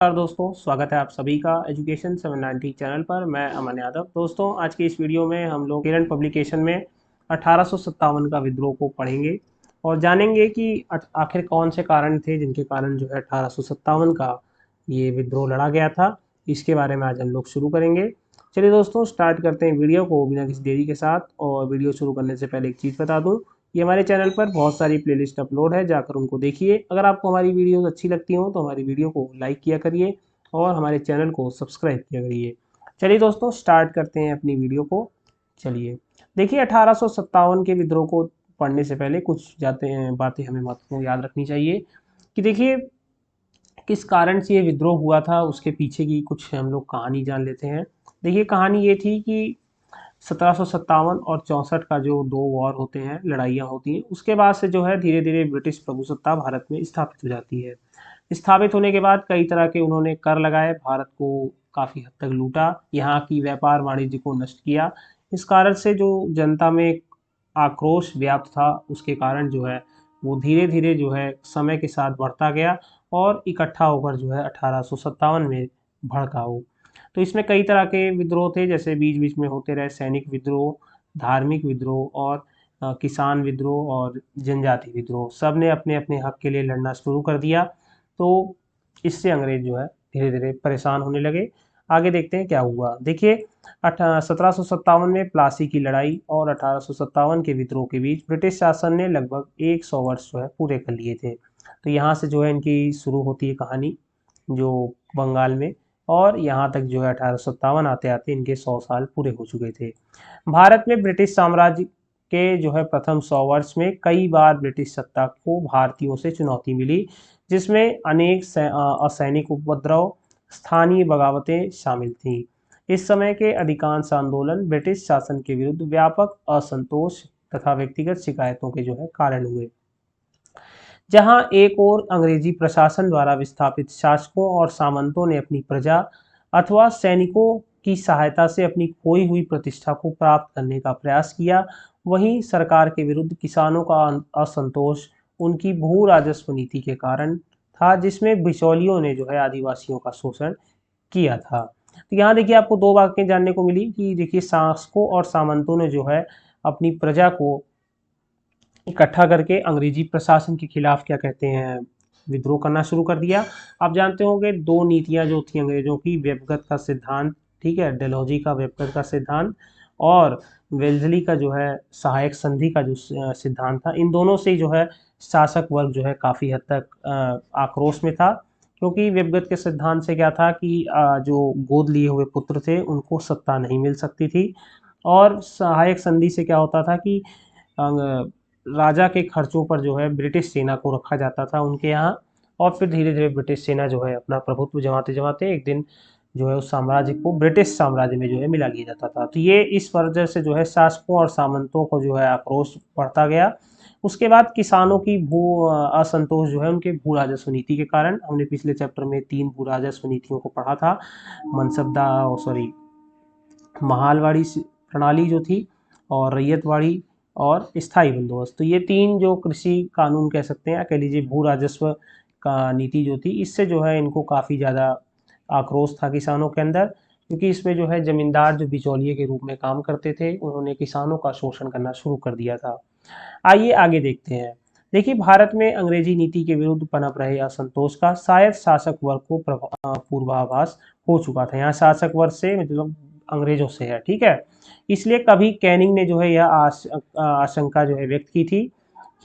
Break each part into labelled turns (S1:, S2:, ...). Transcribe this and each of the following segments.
S1: नमस्कार दोस्तों, स्वागत है आप सभी का एजुकेशन 790 चैनल पर। मैं अमन यादव। दोस्तों, आज की इस वीडियो में हम लोग किरण पब्लिकेशन में 1857 का विद्रोह को पढ़ेंगे और जानेंगे कि आखिर कौन से कारण थे जिनके कारण जो है 1857 का ये विद्रोह लड़ा गया था। इसके बारे में आज हम लोग शुरू करेंगे। चलिए दोस्तों, स्टार्ट करते हैं वीडियो को बिना किसी देरी के साथ। और वीडियो शुरू करने से पहले एक चीज़ बता दूं, ये हमारे चैनल पर बहुत सारी प्लेलिस्ट अपलोड है, जाकर उनको देखिए। अगर आपको हमारी वीडियोस अच्छी लगती हो तो हमारी वीडियो को लाइक किया करिए और हमारे चैनल को सब्सक्राइब किया करिए। चलिए दोस्तों, स्टार्ट करते हैं अपनी वीडियो को। चलिए देखिए, 1857 के विद्रोह को पढ़ने से पहले कुछ बातें हमें महत्वपूर्ण याद रखनी चाहिए कि देखिए किस कारण से ये विद्रोह हुआ था, उसके पीछे की कुछ हम लोग कहानी जान लेते हैं। देखिए, कहानी ये थी कि 1757 और 64 का जो दो वॉर होते हैं, लड़ाइयाँ होती हैं, उसके बाद से जो है धीरे धीरे ब्रिटिश प्रभुसत्ता भारत में स्थापित हो जाती है। स्थापित होने के बाद कई तरह के उन्होंने कर लगाए, भारत को काफ़ी हद तक लूटा, यहाँ की व्यापार वाणिज्य को नष्ट किया। इस कारण से जो जनता में एक आक्रोश व्याप्त था, उसके कारण जो है वो धीरे धीरे जो है समय के साथ बढ़ता गया और इकट्ठा होकर जो है 1857 में भड़का वो। तो इसमें कई तरह के विद्रोह थे, जैसे बीच बीच में होते रहे सैनिक विद्रोह, धार्मिक विद्रोह और किसान विद्रोह और जनजाति विद्रोह। सब ने अपने अपने हक के लिए लड़ना शुरू कर दिया। तो इससे अंग्रेज जो है धीरे धीरे परेशान होने लगे। आगे देखते हैं क्या हुआ। देखिए, 1757 में प्लासी की लड़ाई और 1857 के विद्रोह के बीच ब्रिटिश शासन ने लगभग 100 वर्ष जो है पूरे कर लिए थे। तो यहाँ से जो है इनकी शुरू होती है कहानी, जो बंगाल में, और यहाँ तक जो है 1857 आते आते इनके 100 साल पूरे हो चुके थे। भारत में ब्रिटिश साम्राज्य के जो है प्रथम 100 वर्ष में कई बार ब्रिटिश सत्ता को भारतीयों से चुनौती मिली, जिसमें अनेक असैनिक उपद्रव, स्थानीय बगावतें शामिल थीं। इस समय के अधिकांश आंदोलन ब्रिटिश शासन के विरुद्ध व्यापक असंतोष तथा व्यक्तिगत शिकायतों के जो है कारण हुए। जहां एक ओर अंग्रेजी प्रशासन द्वारा विस्थापित शासकों और सामंतों ने अपनी प्रजा अथवा सैनिकों की सहायता से अपनी खोई हुई प्रतिष्ठा को प्राप्त करने का प्रयास किया, वहीं सरकार के विरुद्ध किसानों का असंतोष उनकी भू राजस्व नीति के कारण था, जिसमें बिचौलियों ने जो है आदिवासियों का शोषण किया था। तो यहाँ देखिए, आपको दो बातें जानने को मिली कि देखिए शासकों और सामंतों ने जो है अपनी प्रजा को इकट्ठा करके अंग्रेजी प्रशासन के खिलाफ क्या कहते हैं, विद्रोह करना शुरू कर दिया। आप जानते होंगे दो नीतियां जो थी अंग्रेजों की, व्यक्तिगत का सिद्धांत, ठीक है, डलहौजी का व्यक्तिगत का सिद्धांत और वेल्जली का जो है सहायक संधि का जो सिद्धांत था, इन दोनों से जो है शासक वर्ग जो है काफ़ी हद तक आक्रोश में था। क्योंकि व्यक्तिगत के सिद्धांत से क्या था कि जो गोद लिए हुए पुत्र थे उनको सत्ता नहीं मिल सकती थी, और सहायक संधि से क्या होता था कि राजा के खर्चों पर जो है ब्रिटिश सेना को रखा जाता था उनके यहाँ, और फिर धीरे धीरे ब्रिटिश सेना जो है अपना प्रभुत्व जमाते जमाते एक दिन जो है उस साम्राज्य को ब्रिटिश साम्राज्य में जो है मिला लिया जाता था। तो ये इस वजह से जो है शासकों और सामंतों को जो है आक्रोश बढ़ता गया। उसके बाद किसानों की असंतोष जो है उनके भू राजस्व नीति के कारण, हमने पिछले चैप्टर में 3 भू राजस्व नीतियों को पढ़ा था, मनसबदा सॉरी महालवाड़ी प्रणाली जो थी, और रैयतवाड़ी और स्थायी बंदोबस्त। तो ये 3 जो कृषि कानून कह सकते हैं, या कह लीजिए भू राजस्व का नीति जो थी, इससे जो है इनको काफ़ी ज़्यादा आक्रोश था किसानों के अंदर, क्योंकि इसमें जो है जमींदार जो बिचौलिए के रूप में काम करते थे, उन्होंने किसानों का शोषण करना शुरू कर दिया था। आइए आगे देखते हैं। देखिए, भारत में अंग्रेजी नीति के विरुद्ध पनप रहे असंतोष का शायद शासक वर्ग को पूर्वाभास हो चुका था। यहाँ शासक वर्ग से मतलब अंग्रेजों से है, ठीक है। इसलिए कभी कैनिंग ने जो है यह आशंका जो है व्यक्त की थी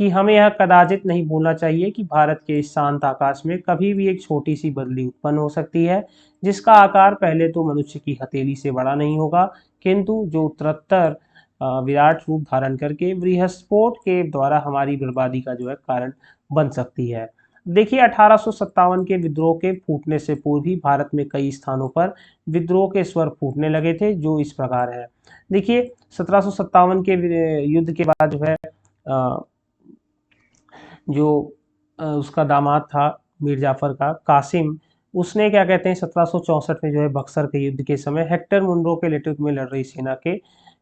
S1: कि हमें यह कदाचित नहीं भूलना चाहिए कि भारत के इस शांत आकाश में कभी भी एक छोटी सी बदली उत्पन्न हो सकती है, जिसका आकार पहले तो मनुष्य की हथेली से बड़ा नहीं होगा, किंतु जो उत्तरोत्तर विराट रूप धारण करके बृहस्पोर्ट के द्वारा हमारी बर्बादी का जो है कारण बन सकती है। देखिए, 1857 के विद्रोह के फूटने से पूर्व ही भारत में कई स्थानों पर विद्रोह के स्वर फूटने लगे थे, जो इस प्रकार है। देखिए, 1757 के युद्ध के बाद जो है जो उसका दामाद था मीर जाफर का, कासिम, उसने क्या कहते हैं 1764 में जो है बक्सर के युद्ध के समय हेक्टर मुनरो के नेतृत्व में लड़ रही सेना के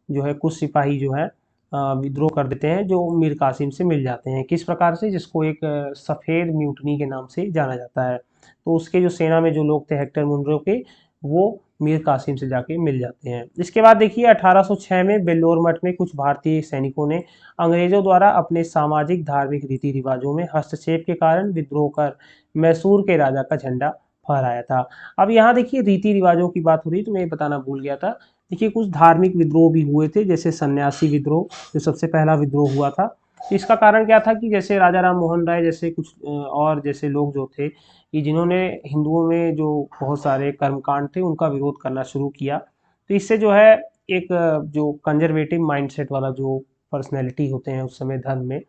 S1: जो है कुछ सिपाही जो है विद्रोह कर देते हैं, जो मीर कासिम से मिल जाते हैं। किस प्रकार से, जिसको एक सफ़ेद म्यूटनी के नाम से जाना जाता है। तो उसके जो सेना में जो लोग थे हेक्टर मुनरो के, वो मीर कासिम से जाके मिल जाते हैं। इसके बाद देखिए 1806 में बेल्लोर मठ में कुछ भारतीय सैनिकों ने अंग्रेजों द्वारा अपने सामाजिक धार्मिक रीति रिवाजों में हस्तक्षेप के कारण विद्रोह कर मैसूर के राजा का झंडा फहराया था। अब यहाँ देखिए रीति रिवाजों की बात हो रही, तो मैं ये बताना भूल गया था। देखिए कुछ धार्मिक विद्रोह भी हुए थे, जैसे सन्यासी विद्रोह जो सबसे पहला विद्रोह हुआ था। इसका कारण क्या था कि जैसे राजा राम मोहन राय जैसे कुछ और जैसे लोग जो थे कि जिन्होंने हिंदुओं में जो बहुत सारे कर्मकांड थे उनका विरोध करना शुरू किया, तो इससे जो है एक जो कंजर्वेटिव माइंडसेट वाला जो पर्सनैलिटी होते हैं उस समय धर्म में,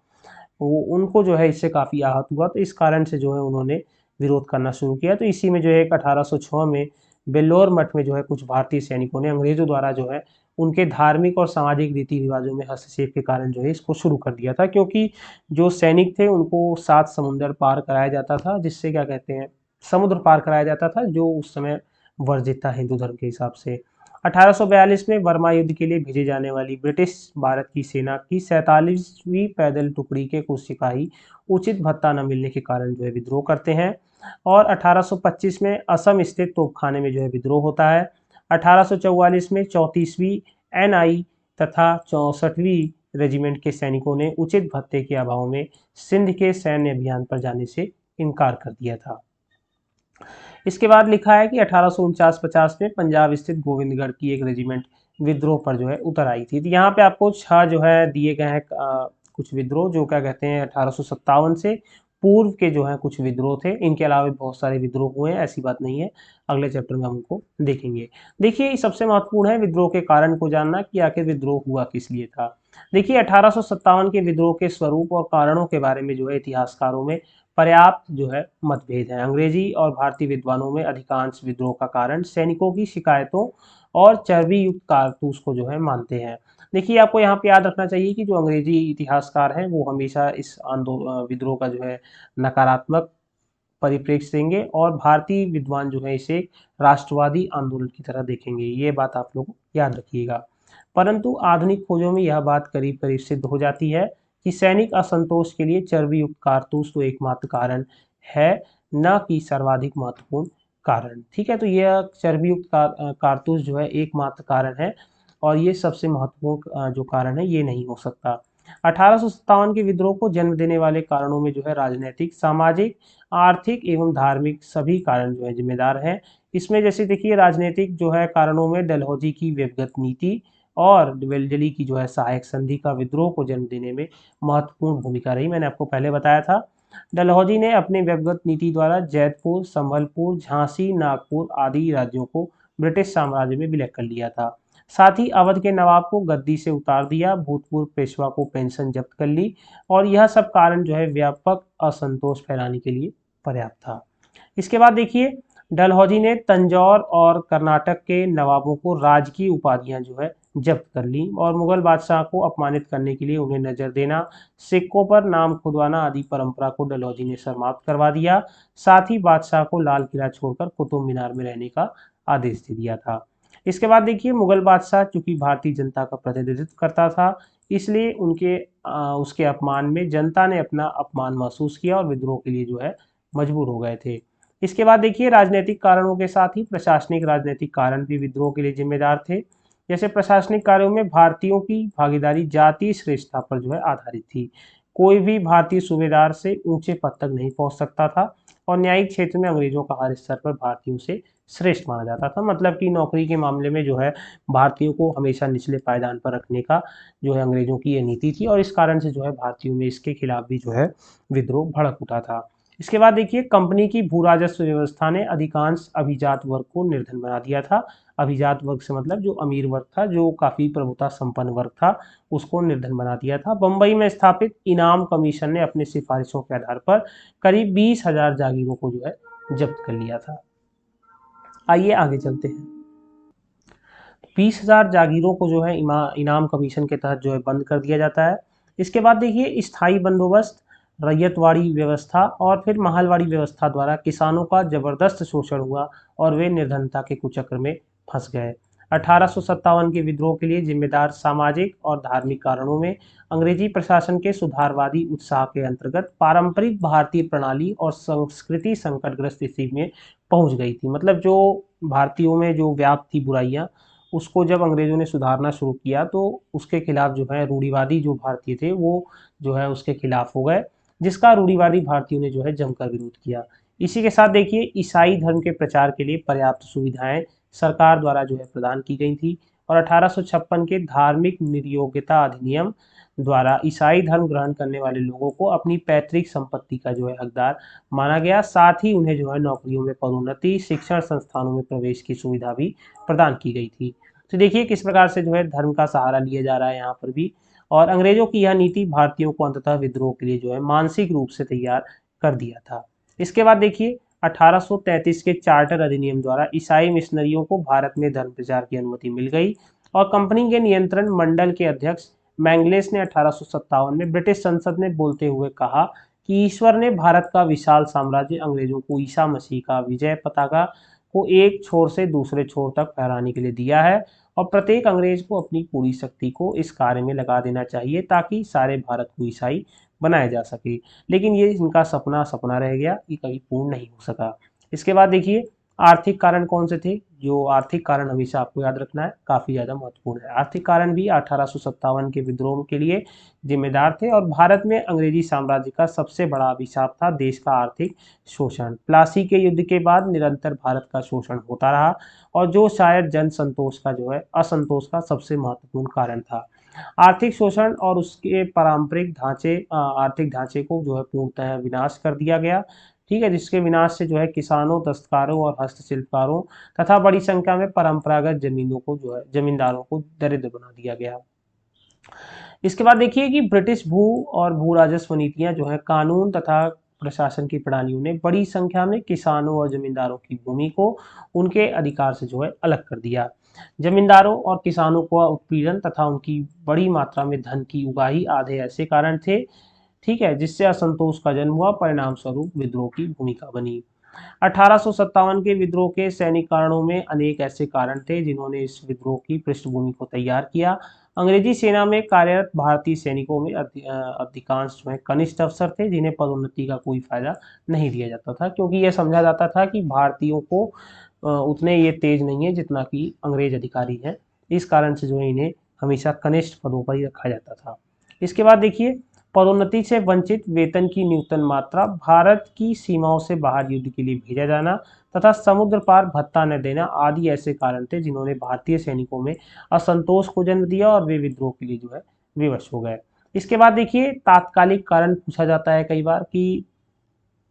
S1: वो उनको जो है इससे काफ़ी आहत हुआ, तो इस कारण से जो है उन्होंने विरोध करना शुरू किया। तो इसी में जो है 1806 में बेल्लोर मठ में जो है कुछ भारतीय सैनिकों ने अंग्रेजों द्वारा जो है उनके धार्मिक और सामाजिक रीति रिवाजों में हस्तक्षेप के कारण जो है इसको शुरू कर दिया था, क्योंकि जो सैनिक थे उनको 7 समुंदर पार कराया जाता था, जिससे क्या कहते हैं समुद्र पार कराया जाता था, जो उस समय वर्जित था हिंदू धर्म के हिसाब से। 1842 में बर्मा युद्ध के लिए भेजे जाने वाली ब्रिटिश भारत की सेना की 47वीं पैदल टुकड़ी के कुछ सिपाही उचित भत्ता न मिलने के कारण जो है विद्रोह करते हैं, और 1825 में असम स्थित तोपखाने में जो है विद्रोह होता है। 1844 में 34वीं एनआई तथा 64वीं रेजिमेंट के सैनिकों ने उचित भत्ते के अभाव में सिंध के सैन्य अभियान पर जाने से इनकार कर दिया था। इसके बाद लिखा है कि 1849-50 में पंजाब स्थित गोविंदगढ़ की एक रेजिमेंट विद्रोह पर जो है उतर आई थी। तो यहाँ पे आपको 6 जो है दिए गए हैं कुछ विद्रोह, जो क्या कहते हैं 1857 से पूर्व के जो है कुछ विद्रोह थे। इनके अलावा बहुत सारे विद्रोह हुए हैं, ऐसी बात नहीं है, अगले चैप्टर में हम उनको देखेंगे। देखिए सबसे महत्वपूर्ण है विद्रोह के कारण को जानना कि आखिर विद्रोह हुआ किस लिए था। देखिए 1857 के विद्रोह के स्वरूप और कारणों के बारे में जो है इतिहासकारों में पर्याप्त जो है मतभेद है। अंग्रेजी और भारतीय विद्वानों में अधिकांश विद्रोह का कारण सैनिकों की शिकायतों और चर्बी युक्त कारतूस को जो है मानते हैं। देखिए आपको यहाँ पे याद रखना चाहिए कि जो अंग्रेजी इतिहासकार हैं वो हमेशा इस विद्रोह का जो है नकारात्मक परिप्रेक्ष्य देंगे, और भारतीय विद्वान जो है इसे राष्ट्रवादी आंदोलन की तरह देखेंगे। ये बात आप लोग याद रखिएगा। परंतु आधुनिक खोजों में यह बात करीब करीब सिद्ध हो जाती है कि सैनिक असंतोष के लिए चर्बी युक्त कारतूस तो एकमात्र कारण है, न कि सर्वाधिक महत्वपूर्ण कारण। ठीक है, तो यह चर्बी युक्त कारतूस जो है एकमात्र कारण है, और ये सबसे महत्वपूर्ण जो कारण है ये नहीं हो सकता। 1857 के विद्रोह को जन्म देने वाले कारणों में जो है राजनीतिक, सामाजिक, आर्थिक एवं धार्मिक सभी कारण जो है जिम्मेदार हैं। इसमें जैसे देखिए राजनीतिक जो है कारणों में डलहौजी की व्यक्तिगत नीति और वेल्जली की जो है सहायक संधि का विद्रोह को जन्म देने में महत्वपूर्ण भूमिका रही। मैंने आपको पहले बताया था, डलहौजी ने अपने व्यक्तिगत नीति द्वारा जैतपुर, संबलपुर, झांसी, नागपुर आदि राज्यों को ब्रिटिश साम्राज्य में विलय कर लिया था। साथ ही अवध के नवाब को गद्दी से उतार दिया, भूतपूर्व पेशवा को पेंशन जब्त कर ली, और यह सब कारण जो है व्यापक असंतोष फैलाने के लिए पर्याप्त था। इसके बाद देखिए डलहौजी ने तंजौर और कर्नाटक के नवाबों को राजकीय उपाधियां जो है जब्त कर ली, और मुगल बादशाह को अपमानित करने के लिए उन्हें नजर देना, सिक्कों पर नाम खुदवाना आदि परंपरा को डलहौजी ने समाप्त करवा दिया। साथ ही बादशाह को लाल किला छोड़कर कुतुब मीनार में रहने का आदेश दे दिया था। इसके बाद देखिए मुगल बादशाह चूंकि भारतीय जनता का प्रतिनिधित्व करता था, इसलिए उसके अपमान में जनता ने अपना अपमान महसूस किया और विद्रोह के लिए जो है मजबूर हो गए थे। इसके बाद देखिए राजनीतिक कारणों के साथ ही प्रशासनिक राजनीतिक कारण भी विद्रोह के लिए जिम्मेदार थे। जैसे प्रशासनिक कार्यों में भारतीयों की भागीदारी जातीय श्रेष्ठता पर जो है आधारित थी। कोई भी भारतीय सूबेदार से ऊंचे पद तक नहीं पहुंच सकता था, और न्यायिक क्षेत्र में अंग्रेजों का हर स्तर पर भारतीयों से श्रेष्ठ माना जाता था। मतलब कि नौकरी के मामले में जो है भारतीयों को हमेशा निचले पायदान पर रखने का जो है अंग्रेजों की ये नीति थी, और इस कारण से जो है भारतीयों में इसके खिलाफ भी जो है विद्रोह भड़क उठा था। इसके बाद देखिए कंपनी की भू राजस्व व्यवस्था ने अधिकांश अभिजात वर्ग को निर्धन बना दिया था। अभिजात वर्ग से मतलब जो अमीर वर्ग था, जो काफी प्रभुता संपन्न वर्ग था, उसको निर्धन बना दिया था। बंबई में स्थापित इनाम कमीशन ने अपनी सिफारिशों के आधार पर करीब 20,000 जागीरों को जो है जब्त कर लिया था। आइए आगे चलते हैं। 20,000 जागीरों को जो है इनाम कमीशन के तहत जो है बंद कर दिया जाता है। इसके बाद देखिए स्थायी बंदोबस्त, रैयतवाड़ी व्यवस्था और फिर महलवाड़ी व्यवस्था द्वारा किसानों का जबरदस्त शोषण हुआ, और वे निर्धनता के कुचक्र में फंस गए। 1857 के विद्रोह के लिए जिम्मेदार सामाजिक और धार्मिक कारणों में अंग्रेजी प्रशासन के सुधारवादी उत्साह के अंतर्गत पारंपरिक भारतीय प्रणाली और संस्कृति संकटग्रस्त स्थिति में पहुंच गई थी। मतलब जो भारतीयों में जो व्याप्त थी बुराइयां, उसको जब अंग्रेजों ने सुधारना शुरू किया तो उसके खिलाफ जो है रूढ़िवादी जो भारतीय थे वो जो है उसके खिलाफ हो गए, जिसका रूढ़िवादी भारतीयों ने जो है जमकर विरोध किया। इसी के साथ देखिए ईसाई धर्म के प्रचार के लिए पर्याप्त सुविधाएं सरकार द्वारा जो है प्रदान की गई थी, और 1856 के धार्मिक निर्योग्यता अधिनियम द्वारा ईसाई धर्म ग्रहण करने वाले लोगों को अपनी पैतृक संपत्ति का जो है हकदार माना गया। साथ ही उन्हें जो है नौकरियों में पदोन्नति, शिक्षण संस्थानों में प्रवेश की सुविधा भी प्रदान की गई थी। तो देखिए किस प्रकार से जो है धर्म का सहारा लिया जा रहा है यहाँ पर भी, और अंग्रेजों की यह नीति भारतीयों को अंततः विद्रोह के लिए जो है मानसिक रूप से तैयार कर दिया था। इसके बाद देखिए 1833 के चार्टर अधिनियम द्वारा ईसाई मिशनरियों को भारत में धर्म प्रचार की अनुमति मिल गई, और कंपनी के नियंत्रण मंडल के अध्यक्ष मैंगलेस ने 1857 में ब्रिटिश संसद में बोलते हुए कहा कि ईश्वर ने भारत का विशाल साम्राज्य अंग्रेजों को ईसा मसीह का विजय पताका को एक छोर से दूसरे छोर तक फहराने के लिए दिया है, और प्रत्येक अंग्रेज को अपनी पूरी शक्ति को इस कार्य में लगा देना चाहिए ताकि सारे भारत को ईसाई बनाया जा सके। लेकिन ये इनका सपना सपना रह गया, ये कभी पूर्ण नहीं हो सका। इसके बाद देखिए आर्थिक कारण कौन से थे। जो आर्थिक कारण हमेशा आपको याद रखना है, काफी ज्यादा महत्वपूर्ण है। आर्थिक कारण भी 1857 के विद्रोह के लिए जिम्मेदार थे, और भारत में अंग्रेजी साम्राज्य का सबसे बड़ा अभिशाप था देश का आर्थिक शोषण। प्लासी के युद्ध के बाद निरंतर भारत का शोषण होता रहा, और जो शायद जन संतोष का जो है असंतोष का सबसे महत्वपूर्ण कारण था। आर्थिक शोषण और उसके पारंपरिक ढांचे आर्थिक ढांचे को जो है पूर्णतः विनाश कर दिया गया। ठीक है, जिसके विनाश से जो है किसानों, दस्तकारों और हस्तशिल्पकारों तथा बड़ी संख्या में परंपरागत जमीनों को जो है जमींदारों को दरिद्र बना दिया गया। इसके बाद देखिए कि ब्रिटिश भू और भू राजस्व नीतियां जो है कानून तथा प्रशासन की प्रणालियों ने बड़ी संख्या में किसानों और जमींदारों की भूमि को उनके अधिकार से जो है अलग कर दिया। जमींदारों और किसानों को उत्पीड़न तथा उनकी बड़ी मात्रा में धन की उगाही आधे ऐसे कारण थे, ठीक है, जिससे असंतोष का जन्म हुआ। परिणाम स्वरूप विद्रोह की भूमिका बनी। 1857 के विद्रोह के सैनिक कारणों में अनेक ऐसे कारण थे जिन्होंने इस विद्रोह की पृष्ठभूमि को तैयार किया। अंग्रेजी सेना में कार्यरत भारतीय सैनिकों में अधिकांश जो है कनिष्ठ अफसर थे, जिन्हें पदोन्नति का कोई फायदा नहीं दिया जाता था, क्योंकि यह समझा जाता था कि भारतीयों को उतने ये तेज नहीं है जितना कि अंग्रेज अधिकारी हैं। इस कारण से जो है इन्हें हमेशा कनिष्ठ पदों पर ही रखा जाता था। इसके बाद देखिए पदोन्नति से वंचित, वेतन की न्यूनतम मात्रा, भारत की सीमाओं से बाहर युद्ध के लिए भेजा जाना तथा समुद्र पार भत्ता न देना आदि ऐसे कारण थे जिन्होंने भारतीय सैनिकों में असंतोष को जन्म दिया, और वे विद्रोह के लिए जो है विवश हो गए। इसके बाद देखिए तात्कालिक कारण पूछा जाता है कई बार कि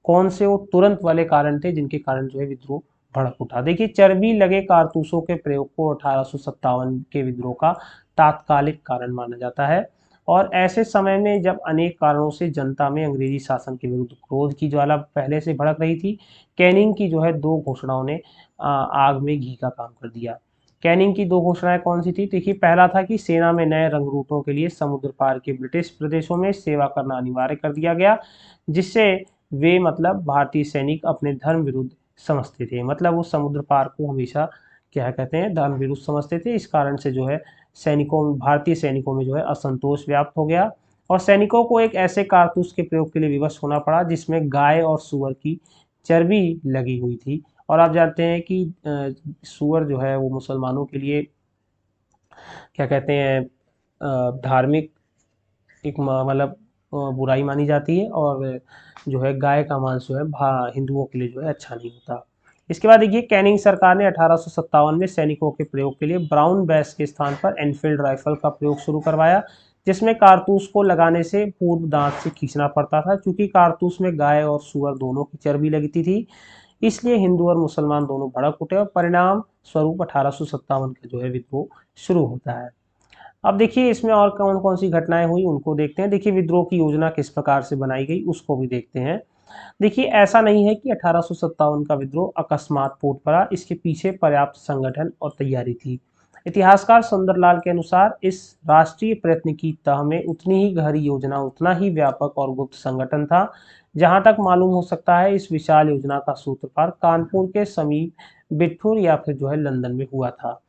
S1: कौन से वो तुरंत वाले कारण थे जिनके कारण जो है विद्रोह भड़क उठा। देखिए चर्बी लगे कारतूसों के प्रयोग को 1857 के विद्रोह का तात्कालिक कारण माना जाता है, और ऐसे समय में जब अनेक कारणों से जनता में अंग्रेजी शासन के विरुद्ध क्रोध की ज्वाला पहले से भड़क रही थी, कैनिंग की जो है दो घोषणाओं ने आग में घी का काम कर दिया। कैनिंग की दो घोषणाएं कौन सी थी? देखिए पहला था कि सेना में नए रंगरूटों के लिए समुद्र पार के ब्रिटिश प्रदेशों में सेवा करना अनिवार्य कर दिया गया, जिससे वे मतलब भारतीय सैनिक अपने धर्म विरुद्ध समझते थे। मतलब वो समुद्र पार को हमेशा क्या कहते हैं धर्म विरुद्ध समझते थे। इस कारण से जो है भारतीय सैनिकों में जो है असंतोष व्याप्त हो गया, और सैनिकों को एक ऐसे कारतूस के प्रयोग के लिए विवश होना पड़ा जिसमें गाय और सुअर की चर्बी लगी हुई थी। और आप जानते हैं कि सुअर जो है वो मुसलमानों के लिए क्या कहते हैं धार्मिक एक मतलब बुराई मानी जाती है, और जो है गाय का मांस जो है हिंदुओं के लिए जो है अच्छा नहीं होता। इसके बाद देखिए कैनिंग सरकार ने 1857 में सैनिकों के प्रयोग के लिए ब्राउन बैस के स्थान पर एनफील्ड राइफल का प्रयोग शुरू करवाया, जिसमें कारतूस को लगाने से पूर्व दांत से खींचना पड़ता था। क्योंकि कारतूस में गाय और सुअर दोनों की चर्बी लगती थी, इसलिए हिंदू और मुसलमान दोनों भड़क उठे, और परिणाम स्वरूप 1857 का जो है विद्रोह शुरू होता है। अब देखिए इसमें और कौन कौन सी घटनाएं हुई उनको देखते हैं। देखिए विद्रोह की योजना किस प्रकार से बनाई गई उसको भी देखते हैं। देखिए ऐसा नहीं है कि 1857 का विद्रोह अकस्मात फूट पड़ा, इसके पीछे पर्याप्त संगठन और तैयारी थी। इतिहासकार सुंदरलाल के अनुसार इस राष्ट्रीय प्रयत्न की तह में उतनी ही गहरी योजना, उतना ही व्यापक और गुप्त संगठन था। जहां तक मालूम हो सकता है इस विशाल योजना का सूत्रपात कानपुर के समीप बिठूर या फिर जो है लंदन में हुआ था।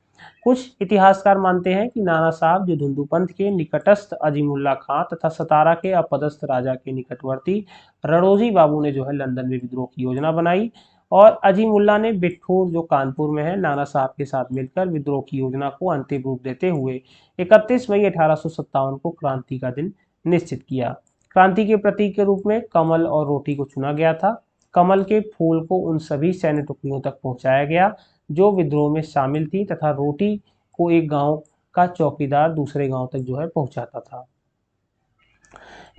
S1: कुछ इतिहासकार मानते हैं कि नाना साहब जो धुंधु पंथ के निकटस्थ अजीमुल्ला खां तथा सतारा के अपदस्थ राजा के निकटवर्ती रणोजी बाबू ने जो है लंदन में विद्रोह की योजना बनाई और अजीमुल्ला ने बिठूर जो कानपुर में है नाना साहब के साथ मिलकर विद्रोह की योजना को अंतिम रूप देते हुए 31 मई 1857 को क्रांति का दिन निश्चित किया। क्रांति के प्रतीक के रूप में कमल और रोटी को चुना गया था। कमल के फूल को उन सभी सैन्य टुकड़ियों तक पहुंचाया गया जो विद्रोह में शामिल थी तथा रोटी को एक गांव का चौकीदार दूसरे गांव तक जो है पहुंचाता था।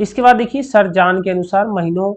S1: इसके बाद देखिए सर जॉन के अनुसार महीनों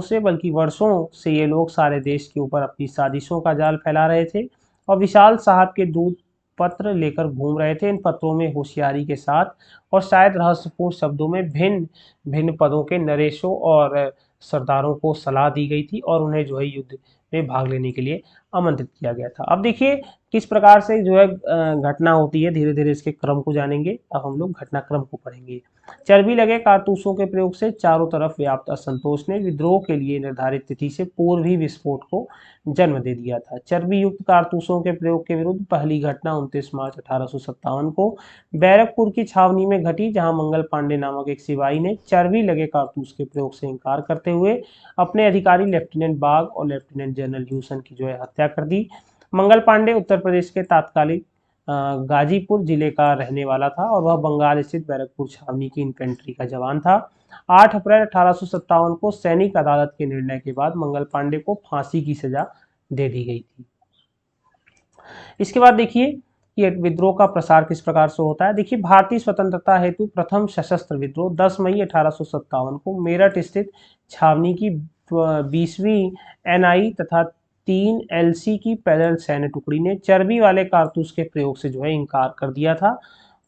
S1: से बल्कि वर्षों से ये लोग सारे देश के ऊपर अपनी साजिशों का जाल फैला रहे थे और विशाल साहब के दूत पत्र लेकर घूम रहे थे। इन पत्रों में होशियारी के साथ और शायद रहस्यपूर्ण शब्दों में भिन्न भिन्न पदों के नरेशों और सरदारों को सलाह दी गई थी और उन्हें जो है युद्ध में भाग लेने के लिए आमंत्रित किया गया था। अब देखिए किस प्रकार से जो है घटना होती है, धीरे धीरे इसके क्रम को जानेंगे। अब हम लोग घटनाक्रम को पढ़ेंगे। चर्बी लगे कारतूसों के प्रयोग से चारों तरफ व्याप्त असंतोष ने विद्रोह के लिए निर्धारित तिथि से पूर्व ही विस्फोट को जन्म दे दिया था। चर्बी युक्त कारतूसों के प्रयोग के विरुद्ध पहली घटना 29 मार्च 1857 को बैरकपुर की छावनी में घटी, जहां मंगल पांडे नामक एक सिपाही ने चर्बी लगे कारतूस के प्रयोग से इंकार करते हुए अपने अधिकारी लेफ्टिनेंट बाग और लेफ्टिनेंट जनरल ह्यूसन की जो है हत्या कर दी। मंगल पांडे उत्तर प्रदेश के तात्कालिक गाजीपुर जिले का रहने वाला था और वह बंगाल स्थित बैरकपुर छावनी की इन्फेंट्री का जवान था। 8 अप्रैल 1857 को सैनिक अदालत के निर्णय के बाद मंगल पांडे को फांसी की सजा दे दी गई थी। इसके बाद देखिए कि विद्रोह का प्रसार किस प्रकार से होता है। देखिए भारतीय स्वतंत्रता हेतु प्रथम सशस्त्र विद्रोह 10 मई 1857 को मेरठ स्थित छावनी की 20वीं NI तथा 3 LC की पैदल सैन्य टुकड़ी ने चर्बी वाले कारतूस के प्रयोग से जो है इंकार कर दिया था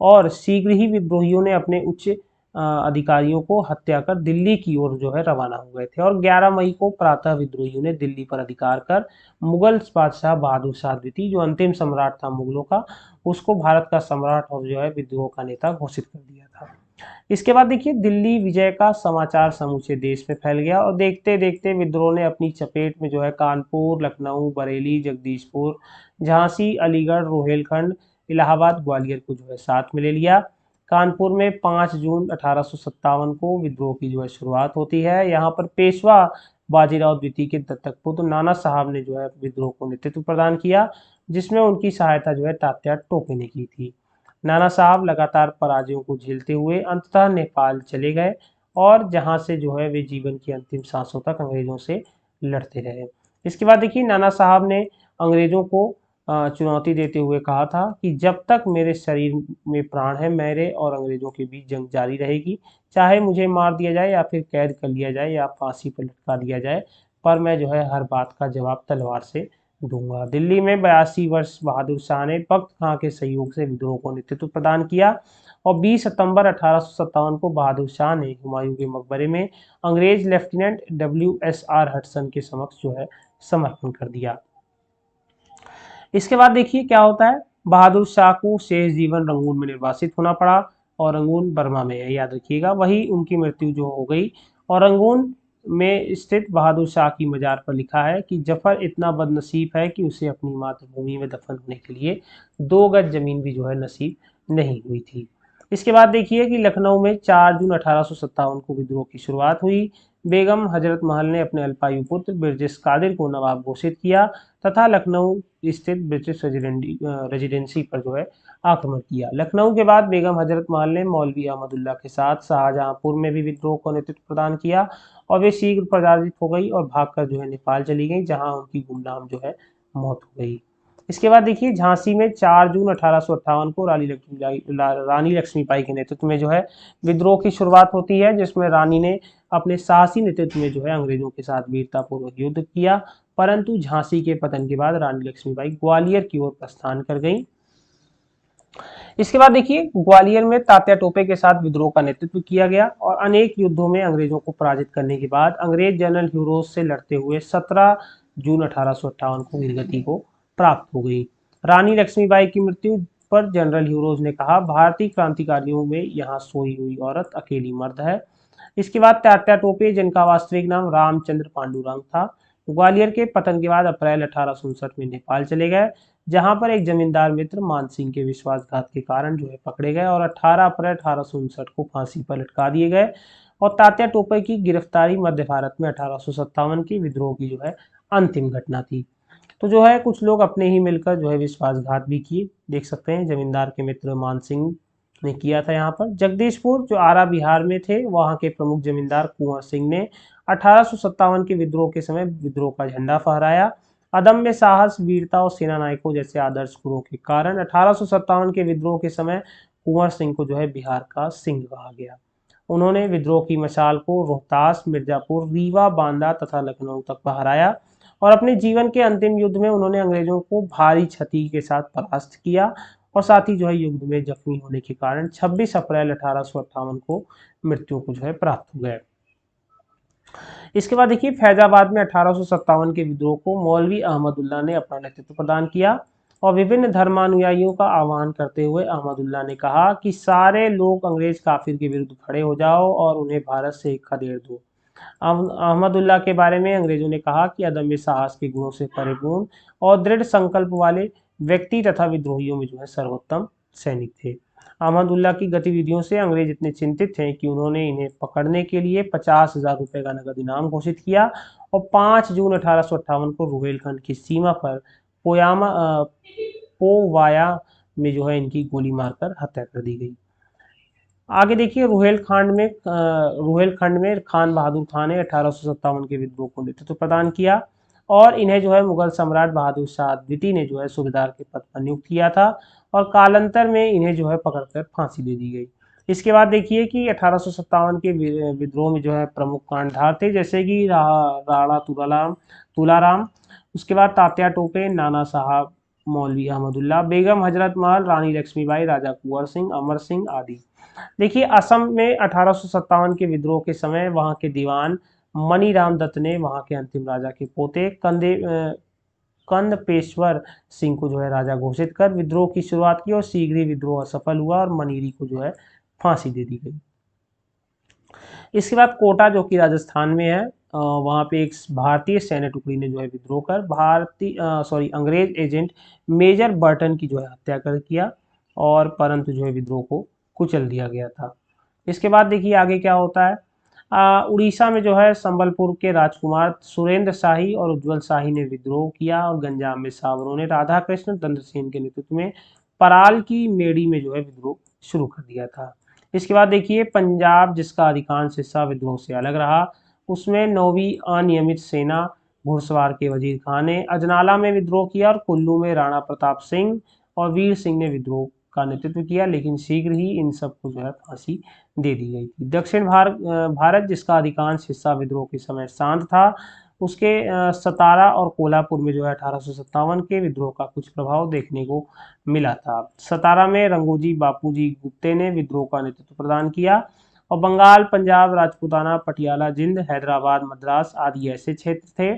S1: और शीघ्र ही विद्रोहियों ने अपने उच्च अधिकारियों को हत्या कर दिल्ली की ओर जो है रवाना हो गए थे और 11 मई को प्रातः विद्रोहियों ने दिल्ली पर अधिकार कर मुगल बादशाह बहादुर शाह द्वितीय जो अंतिम सम्राट था मुगलों का, उसको भारत का सम्राट और जो है विद्रोह का नेता घोषित कर दिया था। इसके बाद देखिए दिल्ली विजय का समाचार समूचे देश में फैल गया और देखते देखते विद्रोह ने अपनी चपेट में जो है कानपुर, लखनऊ, बरेली, जगदीशपुर, झांसी, अलीगढ़, रोहेलखंड, इलाहाबाद, ग्वालियर को जो है साथ में ले लिया। कानपुर में 5 जून 1857 को विद्रोह की जो है शुरुआत होती है। यहाँ पर पेशवा बाजीराव द्वितीय के दत्तक पुत्र नाना साहब ने जो है विद्रोह को नेतृत्व प्रदान किया, जिसमें उनकी सहायता जो है तात्या टोपे ने की थी। नाना साहब लगातार पराजयों को झेलते हुए अंततः नेपाल चले गए और जहां से जो है वे जीवन की अंतिम सांसों तक अंग्रेजों से लड़ते रहे। इसके बाद देखिए नाना साहब ने अंग्रेजों को चुनौती देते हुए कहा था कि जब तक मेरे शरीर में प्राण है मेरे और अंग्रेजों के बीच जंग जारी रहेगी, चाहे मुझे मार दिया जाए या फिर कैद कर लिया जाए या फांसी पर लटका दिया जाए, पर मैं जो है हर बात का जवाब तलवार से दूंगा। दिल्ली में 82 वर्ष बहादुर शाह ने बख्त खां के सहयोग से विद्रोह को नेतृत्व प्रदान किया और 20 सितंबर 1857 को बहादुर शाह ने हुमायूं के मकबरे में अंग्रेज लेफ्टिनेंट WSR हडसन के समक्ष जो है समर्पण कर दिया। इसके बाद देखिए क्या होता है, बहादुर शाह को शेष जीवन रंगून में निर्वासित होना पड़ा और रंगून बर्मा में है, याद रखिएगा, वही उनकी मृत्यु जो हो गई। और रंगून में स्थित बहादुर शाह की मजार पर लिखा है कि जफर इतना बदनसीब है कि उसे अपनी मातृभूमि में दफन होने के लिए 2 गज जमीन भी जो है नसीब नहीं हुई थी। इसके बाद देखिए कि लखनऊ में 4 जून 1857 को विद्रोह की शुरुआत हुई। बेगम हजरत महल ने अपने अल्पायु पुत्र बिरजेश कादिर को नवाब घोषित किया तथा लखनऊ स्थित ब्रिटिश रेजिडेंसी पर जो है आक्रमण किया। लखनऊ के बाद बेगम हजरत महल ने मौलवी अहमदुल्ला के साथ शाहजहांपुर में भी विद्रोह को नेतृत्व प्रदान किया और वे शीघ्र पराजित हो गई और भागकर जो है नेपाल चली गई, जहां उनकी गुमनाम जो है मौत हो गई। इसके बाद देखिए झांसी में 4 जून 1858 को रानी लक्ष्मीबाई के नेतृत्व में जो है विद्रोह की शुरुआत होती है, जिसमें रानी ने अपने साहसी नेतृत्व में जो है अंग्रेजों के साथ वीरतापूर्वक युद्ध किया, परंतु झांसी के पतन के बाद रानी लक्ष्मीबाई ग्वालियर की ओर प्रस्थान कर गईं। इसके बाद देखिए ग्वालियर में तात्या टोपे के साथ विद्रोह का नेतृत्व किया गया और अनेक युद्धों में अंग्रेजों को पराजित करने के बाद अंग्रेज जनरल ह्यूरोज से लड़ते हुए 17 जून 1858 को वीरगति को प्राप्त हो गई। रानी लक्ष्मीबाई की मृत्यु पर जनरल ह्यूरोज ने कहा, भारतीय क्रांतिकारियों में यहाँ सोई हुई औरत अकेली मर्द है। इसके बाद तात्या टोपे, जिनका वास्तविक नाम रामचंद्र पांडुरंग था, ग्वालियर के पतन के बाद अप्रैल 1859 में नेपाल चले गए, जहां पर एक जमींदार मित्र मान सिंह के विश्वासघात के कारण जो है पकड़े गए और 18 अप्रैल 1859 को फांसी पर लटका दिए गए। और तात्या टोपे की गिरफ्तारी मध्य भारत में 1857 के विद्रोह की जो है अंतिम घटना थी। तो जो है कुछ लोग अपने ही मिलकर जो है विश्वासघात भी किए, देख सकते हैं जमींदार के मित्र मान सिंह ने किया था। यहाँ पर जगदीशपुर जो आरा बिहार में थे, वहां के प्रमुख जमींदार कुंवर सिंह ने 1857 के विद्रोह के समय विद्रोह का झंडा फहराया। अदम्य साहस, वीरता और सेना नायकों जैसे आदर्श गुणों के कारण 1857 के विद्रोह के समय कुंवर सिंह को जो है बिहार का सिंह कहा गया। उन्होंने विद्रोह की मशाल को रोहतास, मिर्जापुर, रीवा, बांदा तथा लखनऊ तक फहराया और अपने जीवन के अंतिम युद्ध में उन्होंने अंग्रेजों को भारी क्षति के साथ परास्त किया और साथ ही जो है युद्ध में जख्मी होने के कारण 26 अप्रैल 1858 को मृत्यु को जो है प्राप्त हो गए। इसके बाद देखिए फैजाबाद में 1857 के विद्रोह को मौलवी अहमदुल्ला ने अपना नेतृत्व प्रदान किया और विभिन्न धर्मानुयायियों का आह्वान करते हुए अहमदुल्ला ने कहा कि सारे लोग अंग्रेज काफिर के विरुद्ध खड़े हो जाओ और उन्हें भारत से एक खदेड़ दो। अहमदुल्ला के बारे में अंग्रेजों ने कहा कि अदम्य साहस के गुणों से परिपूर्ण और दृढ़ संकल्प वाले व्यक्ति तथा विद्रोहियों में जो है सर्वोत्तम सैनिक थे। अहमदुल्ला की गतिविधियों से अंग्रेज इतने चिंतित थे कि उन्होंने इन्हें पकड़ने के लिए 50,000 रुपए का नगद इनाम घोषित किया और 5 जून 1858 को रुहेलखंड की सीमा पर पोवाया में जो है इनकी गोली मारकर हत्या कर दी गई। आगे देखिए रुहेलखंड में खान बहादुर खान ने 1857 के विद्रोह को नेतृत्व प्रदान किया और इन्हें जो है मुगल सम्राट बहादुर शाह द्वितीय ने जो है सूबेदार के पद पर नियुक्त किया था और कालांतर में इन्हें जो है पकड़कर फांसी दे दी गई। इसके बाद देखिए कि 1857 के विद्रोह में जो है प्रमुख कांडधार थे, जैसे कि राणा तुलाराम, उसके बाद तात्या टोपे, नाना साहब, मौलवी अहमदुल्ला, बेगम हजरत महल, रानी लक्ष्मीबाई, राजा कुंवर सिंह, अमर सिंह आदि। देखिए असम में 1857 के विद्रोह के समय वहां के दीवान मनीराम दत्त ने वहां के अंतिम राजा के पोते कंदपेश्वर सिंह को जो है राजा घोषित कर विद्रोह की शुरुआत की और शीघ्र ही विद्रोह असफल हुआ और मनीरी को जो है फांसी दे दी गई। इसके बाद कोटा जो कि राजस्थान में है, वहां पे एक भारतीय सैन्य टुकड़ी ने जो है विद्रोह कर अंग्रेज एजेंट मेजर बर्टन की जो है हत्या कर किया और परंतु जो है विद्रोह को कुचल दिया गया था। इसके बाद देखिए आगे क्या होता है। उड़ीसा में जो है संबलपुर के राजकुमार सुरेंद्र शाही और उज्जवल शाही ने विद्रोह किया और गंजाम में सावरों ने राधा कृष्ण चंद्रसेन के नेतृत्व में पराल की मेड़ी में जो है विद्रोह शुरू कर दिया था। इसके बाद देखिए पंजाब, जिसका अधिकांश हिस्सा विद्रोह से अलग रहा, उसमें 9वीं अनियमित सेना घुड़सवार के वजीर खान ने अजनाला में विद्रोह किया और कुल्लू में राणा प्रताप सिंह और वीर सिंह ने विद्रोह का नेतृत्व किया, लेकिन शीघ्र ही इन सबको जो है फांसी दे दी गई थी। दक्षिण भारत, जिसका अधिकांश हिस्सा विद्रोह के समय शांत था, उसके सतारा और कोल्हापुर में जो है 1857 के विद्रोह का कुछ प्रभाव देखने को मिला था। सतारा में रंगोजी बापूजी गुप्ते ने विद्रोह का नेतृत्व प्रदान किया और बंगाल, पंजाब, राजपूताना, पटियाला, जिंद, हैदराबाद, मद्रास आदि ऐसे क्षेत्र थे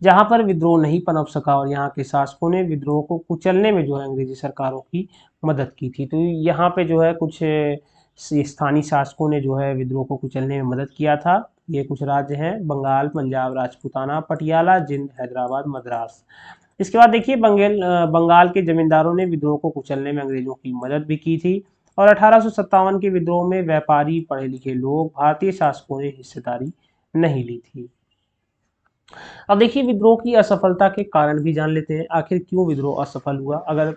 S1: जहां पर विद्रोह नहीं पनप सका और यहाँ के शासकों ने विद्रोह को कुचलने में जो है अंग्रेजी सरकारों की मदद की थी। तो यहाँ पे जो है कुछ स्थानीय शासकों ने जो है विद्रोह को कुचलने में मदद किया था। ये कुछ राज्य हैं बंगाल, पंजाब, राजपूताना, पटियाला, जिंद, हैदराबाद, मद्रास। इसके बाद देखिए बंगाल के जमींदारों ने विद्रोह को कुचलने में अंग्रेजों की मदद भी की थी और 1857 के विद्रोह में व्यापारी, पढ़े लिखे लोग, भारतीय शासकों ने हिस्सेदारी नहीं ली थी। अब देखिए विद्रोह की असफलता के कारण भी जान लेते हैं, आखिर क्यों विद्रोह असफल हुआ। अगर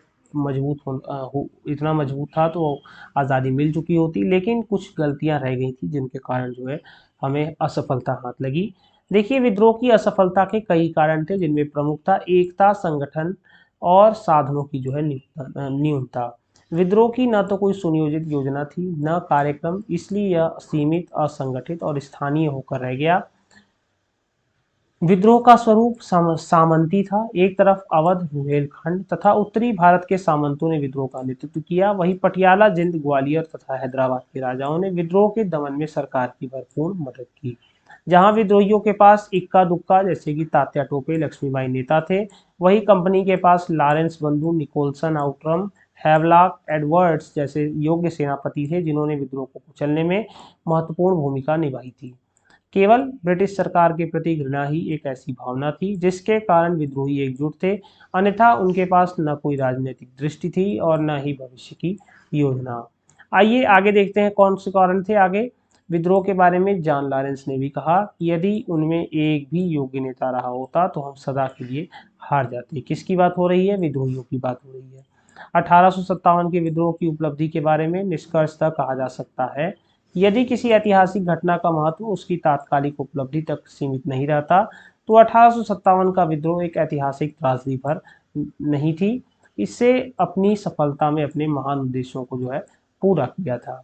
S1: इतना मजबूत था तो आज़ादी मिल चुकी होती, लेकिन कुछ गलतियां रह गई थी जिनके कारण जो है हमें असफलता हाथ लगी। देखिए विद्रोह की असफलता के कई कारण थे, जिनमें प्रमुख था एकता, संगठन और साधनों की जो है न्यूनता। विद्रोह की न तो कोई सुनियोजित योजना थी, न कार्यक्रम, इसलिए यह सीमित, असंगठित और स्थानीय होकर रह गया। विद्रोह का स्वरूप सामंती था। एक तरफ अवध, बुंदेलखंड तथा उत्तरी भारत के सामंतों ने विद्रोह का नेतृत्व किया, वहीं पटियाला, जिंद, ग्वालियर तथा हैदराबाद के राजाओं ने विद्रोह के दमन में सरकार की भरपूर मदद की। जहां विद्रोहियों के पास इक्का दुक्का जैसे कि तात्या टोपे, लक्ष्मीबाई नेता थे, वहीं कंपनी के पास लॉरेंस बंधु, निकोलसन, आउटरम, हैवलॉक, एडवर्ड्स जैसे योग्य सेनापति थे, जिन्होंने विद्रोह को कुचलने में महत्वपूर्ण भूमिका निभाई थी। केवल ब्रिटिश सरकार के प्रति घृणा ही एक ऐसी भावना थी जिसके कारण विद्रोही एकजुट थे, अन्यथा उनके पास न कोई राजनीतिक दृष्टि थी और न ही भविष्य की योजना। आइए आगे देखते हैं कौन से कारण थे आगे। विद्रोह के बारे में जॉन लॉरेंस ने भी कहा कि यदि उनमें एक भी योग्य नेता रहा होता तो हम सदा के लिए हार जाते। किसकी बात हो रही है? विद्रोहियों की बात हो रही है। 1857 के विद्रोह की उपलब्धि के बारे में निष्कर्षतः कहा जा सकता है, यदि किसी ऐतिहासिक घटना का महत्व उसकी तात्कालिक उपलब्धि तक सीमित नहीं रहता तो 1857 का विद्रोह एक ऐतिहासिक त्रासदी पर नहीं थी। इससे अपनी सफलता में अपने महान उद्देश्यों को जो है पूरा किया था।